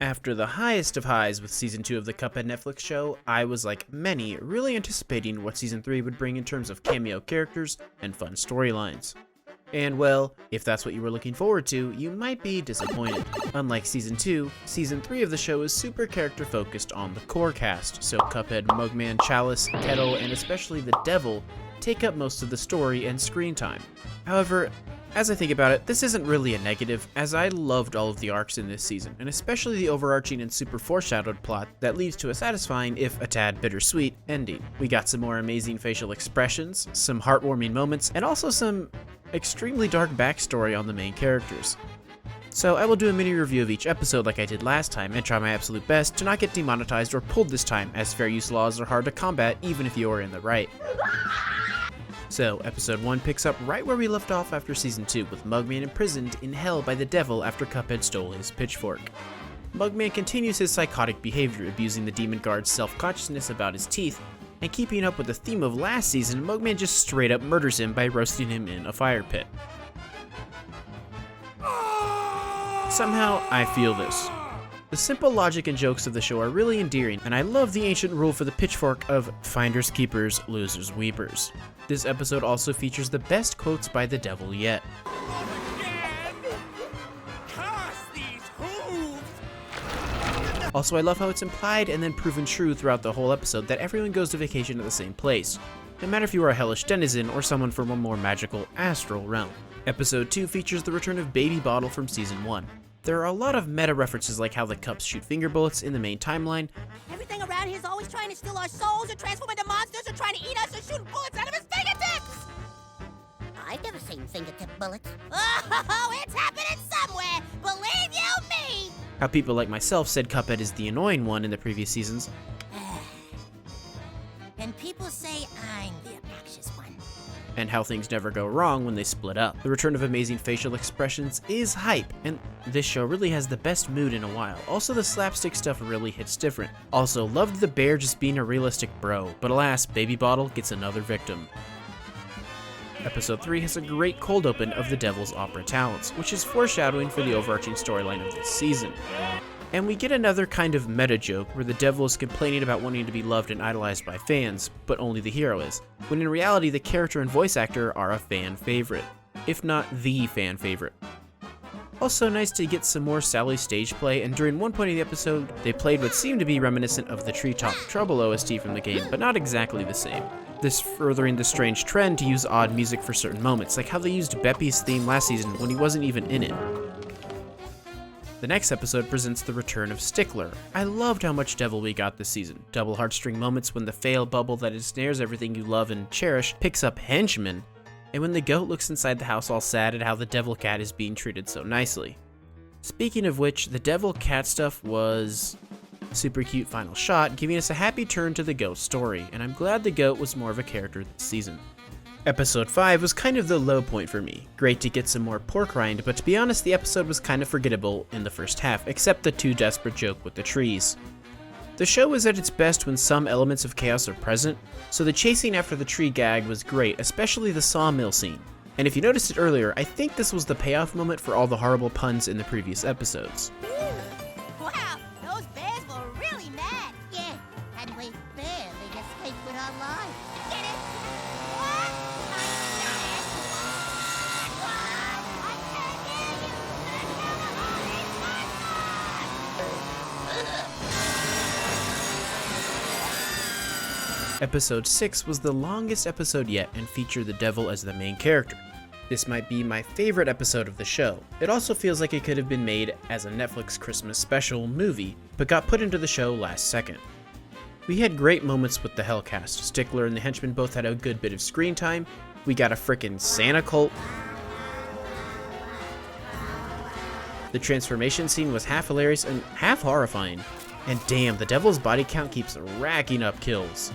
After the highest of highs with Season 2 of the Cuphead Netflix show, I was, like many, really anticipating what Season 3 would bring in terms of cameo characters and fun storylines. And well, if that's what you were looking forward to, you might be disappointed. Unlike Season 2, Season 3 of the show is super character focused on the core cast, so Cuphead, Mugman, Chalice, Kettle, and especially the Devil take up most of the story and screen time. However, as I think about it, this isn't really a negative, as I loved all of the arcs in this season, and especially the overarching and super foreshadowed plot that leads to a satisfying, if a tad bittersweet, ending. We got some more amazing facial expressions, some heartwarming moments, and also some extremely dark backstory on the main characters. So I will do a mini review of each episode like I did last time and try my absolute best to not get demonetized or pulled this time, as fair use laws are hard to combat even if you are in the right. So, episode 1 picks up right where we left off after season 2, with Mugman imprisoned in hell by the devil after Cuphead stole his pitchfork. Mugman continues his psychotic behavior, abusing the demon guard's self-consciousness about his teeth, and keeping up with the theme of last season, Mugman just straight up murders him by roasting him in a fire pit. Somehow, I feel this. The simple logic and jokes of the show are really endearing, and I love the ancient rule for the pitchfork of finders keepers, losers weepers. This episode also features the best quotes by the devil yet. Also, I love how it's implied and then proven true throughout the whole episode that everyone goes to vacation at the same place, no matter if you are a hellish denizen or someone from a more magical astral realm. Episode 2 features the return of Baby Bottle from Season 1. There are a lot of meta references like how the cups shoot finger bullets in the main timeline. Everything around here is always trying to steal our souls or transform into monsters or trying to eat us or shoot bullets out of his fingertips! I've never seen fingertip bullets. Oh, it's happening somewhere! Believe you me! How people like myself said Cuphead is the annoying one in the previous seasons. And people say I'm the obnoxious one. And how things never go wrong when they split up. The return of amazing facial expressions is hype, and this show really has the best mood in a while. Also, the slapstick stuff really hits different. Also, loved the bear just being a realistic bro, but alas, Baby Bottle gets another victim. Episode 3 has a great cold open of the Devil's opera talents, which is foreshadowing for the overarching storyline of this season. And we get another kind of meta joke where the devil is complaining about wanting to be loved and idolized by fans, but only the hero is, when in reality the character and voice actor are a fan favorite, if not the fan favorite. Also nice to get some more Sally stage play, and during one point of the episode, they played what seemed to be reminiscent of the Treetop Trouble OST from the game, but not exactly the same. This furthering the strange trend to use odd music for certain moments, like how they used Beppy's theme last season when he wasn't even in it. The next episode presents the return of Stickler. I loved how much devil we got this season. Double heartstring moments when the fail bubble that ensnares everything you love and cherish picks up henchmen, and when the goat looks inside the house all sad at how the devil cat is being treated so nicely. Speaking of which, the devil cat stuff was super cute final shot, giving us a happy turn to the goat story, and I'm glad the goat was more of a character this season. Episode 5 was kind of the low point for me. Great to get some more pork rind, but to be honest, the episode was kind of forgettable in the first half, except the too desperate joke with the trees. The show is at its best when some elements of chaos are present, so the chasing after the tree gag was great, especially the sawmill scene. And if you noticed it earlier, I think this was the payoff moment for all the horrible puns in the previous episodes. Wow, those bears were really mad. Yeah, and we barely escaped with our lives. Get it? What? I can't hear you! Episode 6 was the longest episode yet and featured the devil as the main character. This might be my favorite episode of the show. It also feels like it could have been made as a Netflix Christmas special movie, but got put into the show last second. We had great moments with the Hellcast. Stickler and the henchmen both had a good bit of screen time. We got a frickin' Santa cult. The transformation scene was half hilarious and half horrifying. And damn, the devil's body count keeps racking up kills.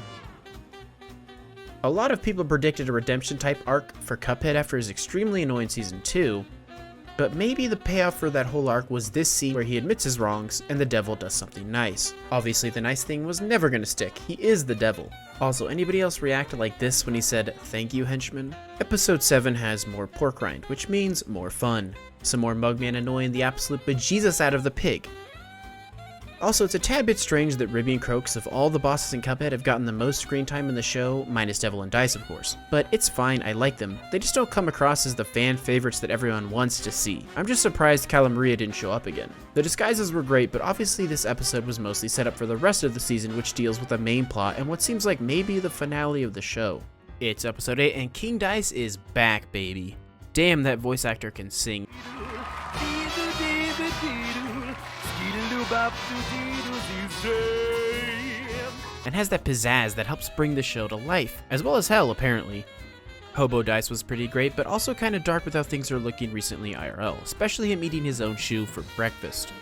A lot of people predicted a redemption type arc for Cuphead after his extremely annoying season 2, but maybe the payoff for that whole arc was this scene where he admits his wrongs and the devil does something nice. Obviously the nice thing was never gonna stick, he is the devil. Also, anybody else react like this when he said, "Thank you, henchman"? Episode 7 has more pork rind, which means more fun. Some more Mugman annoying the absolute bejesus out of the pig. Also, it's a tad bit strange that Ribby and Croaks of all the bosses in Cuphead have gotten the most screen time in the show, minus Devil and Dice of course. But it's fine, I like them. They just don't come across as the fan favorites that everyone wants to see. I'm just surprised Cala Maria didn't show up again. The disguises were great, but obviously this episode was mostly set up for the rest of the season, which deals with the main plot and what seems like maybe the finale of the show. It's episode 8 and King Dice is back, baby. Damn, that voice actor can sing. And has that pizzazz that helps bring the show to life, as well as hell apparently. Hobo Dice was pretty great, but also kinda dark with how things are looking recently IRL, especially him eating his own shoe for breakfast.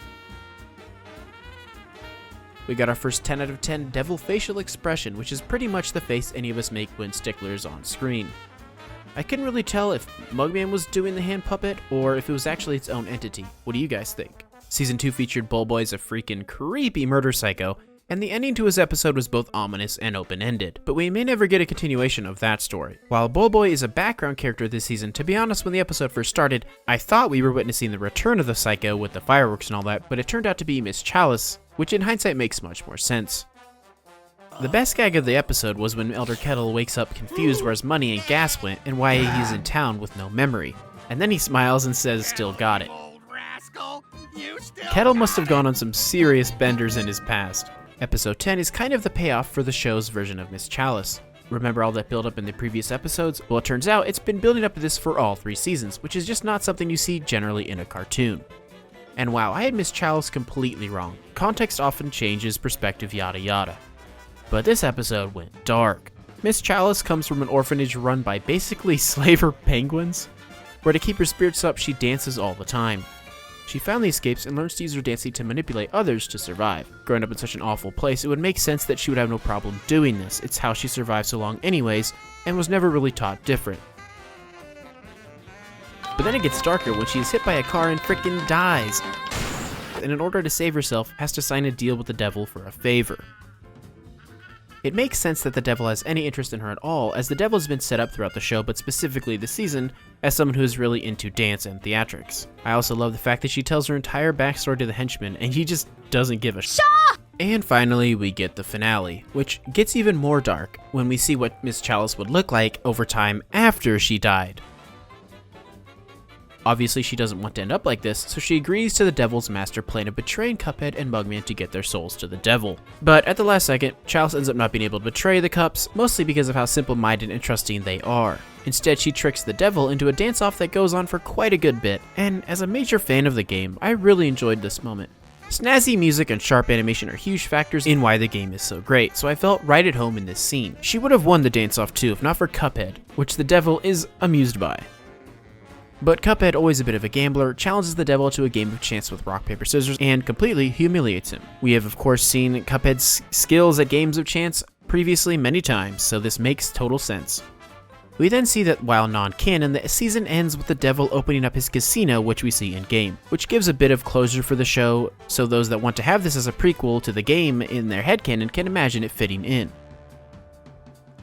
We got our first 10 out of 10 devil facial expression, which is pretty much the face any of us make when Sticklers on screen. I couldn't really tell if Mugman was doing the hand puppet, or if it was actually its own entity. What do you guys think? Season 2 featured Bullboy as a freaking creepy murder psycho, and the ending to his episode was both ominous and open-ended, but we may never get a continuation of that story. While Bullboy is a background character this season, to be honest, when the episode first started, I thought we were witnessing the return of the psycho with the fireworks and all that, but it turned out to be Miss Chalice, which in hindsight makes much more sense. The best gag of the episode was when Elder Kettle wakes up confused where his money and gas went and why he's in town with no memory, and then he smiles and says still got it. Kettle must have gone on some serious benders in his past. Episode 10 is kind of the payoff for the show's version of Miss Chalice. Remember all that build up in the previous episodes? Well, it turns out it's been building up to this for all 3 seasons, which is just not something you see generally in a cartoon. And wow, I had Miss Chalice completely wrong. Context often changes, perspective, yada yada. But this episode went dark. Miss Chalice comes from an orphanage run by basically slaver penguins, where to keep her spirits up she dances all the time. She finally escapes and learns to use her dancing to manipulate others to survive. Growing up in such an awful place, it would make sense that she would have no problem doing this. It's how she survived so long anyways, and was never really taught different. But then it gets darker when she is hit by a car and frickin' dies. And in order to save herself, has to sign a deal with the devil for a favor. It makes sense that the devil has any interest in her at all, as the devil has been set up throughout the show, but specifically this season, as someone who is really into dance and theatrics. I also love the fact that she tells her entire backstory to the henchman, and he just doesn't give a shit. And finally, we get the finale, which gets even more dark when we see what Miss Chalice would look like over time after she died. Obviously, she doesn't want to end up like this, so she agrees to the devil's master plan of betraying Cuphead and Mugman to get their souls to the devil. But at the last second, Chalice ends up not being able to betray the Cups, mostly because of how simple-minded and trusting they are. Instead, she tricks the devil into a dance-off that goes on for quite a good bit, and as a major fan of the game, I really enjoyed this moment. Snazzy music and sharp animation are huge factors in why the game is so great, so I felt right at home in this scene. She would have won the dance-off too if not for Cuphead, which the devil is amused by. But Cuphead, always a bit of a gambler, challenges the devil to a game of chance with rock, paper, scissors, and completely humiliates him. We have of course seen Cuphead's skills at games of chance previously many times, so this makes total sense. We then see that while non-canon, the season ends with the devil opening up his casino, which we see in-game, which gives a bit of closure for the show, so those that want to have this as a prequel to the game in their headcanon can imagine it fitting in.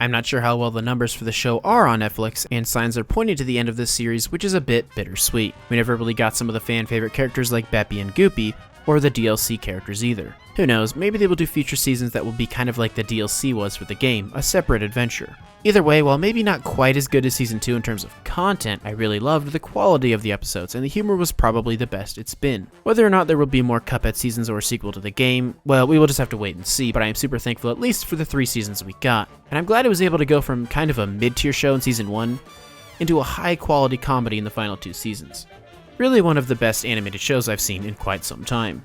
I'm not sure how well the numbers for the show are on Netflix, and signs are pointing to the end of this series, which is a bit bittersweet. We never really got some of the fan favorite characters like Beppy and Goopy, or the DLC characters either. Who knows, maybe they will do future seasons that will be kind of like the DLC was for the game, a separate adventure. Either way, while maybe not quite as good as Season 2 in terms of content, I really loved the quality of the episodes, and the humor was probably the best it's been. Whether or not there will be more Cuphead seasons or a sequel to the game, well, we will just have to wait and see, but I am super thankful at least for the 3 seasons we got. And I'm glad it was able to go from kind of a mid-tier show in Season 1 into a high-quality comedy in the final 2 seasons. Really one of the best animated shows I've seen in quite some time.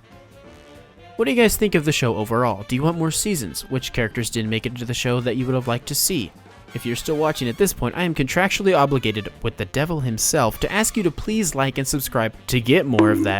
What do you guys think of the show overall? Do you want more seasons? Which characters didn't make it into the show that you would have liked to see? If you're still watching at this point, I am contractually obligated with the devil himself to ask you to please like and subscribe to get more of that.